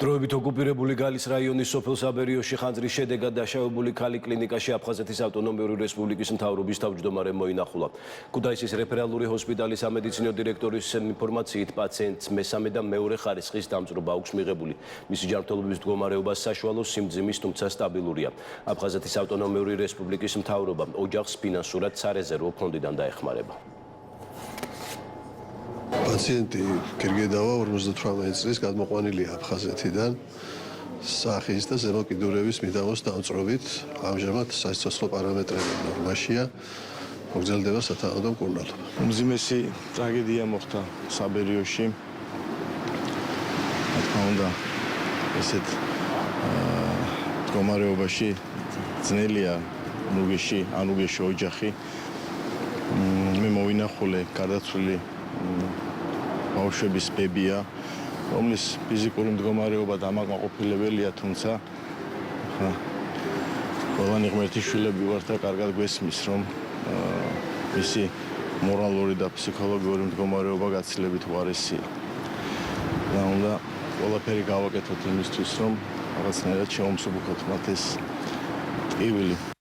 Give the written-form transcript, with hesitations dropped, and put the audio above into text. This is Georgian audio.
დროებით ოკუპირებული გალის რაიონის სოფელ საბერიოში ხანძრის შედეგად დაშავებული ქალი კლინიკაში აფხაზეთის ავტონომიური რესპუბლიკის მთავრობის თავმჯდომარემ მოინახულა. ქუთაისის რეფერალური ჰოსპიტალის სამედიცინო დირექტორის ინფორმაციით პაციენტს მესამე და მეორე ხარისხის დამწვრობა აქვს მიღებული. მისი ჯანმრთელობის მდგომარეობა საშუალო სიმძიმის, თუმცა სტაბილურია. აფხაზეთის ავტონომიური რესპუბლიკის მთავრობა ოჯახს ფინანსურად სარეზერვო ფონდიდან დაეხმარება. Პაციენტი გერგედავა 58 წლის გადმოყვანილია აფხაზეთიდან სახის და ზემო კიდურების მიდამოს დამწვრობით. ამჟამად სასიცოცხლო პარამეტრები ნორმაშია. მოგრძელდება სათანადო მკურნალობა. უმძიმესი ტრაგედია მოხდა საბერიოში. რა თქმა უნდა, ესეთ მდგომარეობაში ძნელია ნუგეში ოჯახი. მე მოვინახულე გარდაცვლილი ბავშვების ბებია, რომლის ფიზიკური მდგომარეობა დამაკმაყოფილებელია, თუმცა ყველანი ღმერთის შვილები ვართ და კარგად გვესმის, რომ მისი მორალური და ფსიქოლოგიური მდგომარეობა გაცილებით უარესია. და უნდა ყველაფერი გავაკეთოთ იმისთვის, რომ რაღაცნაირად შევამსუბუქოთ მათ ეს ტკივილი.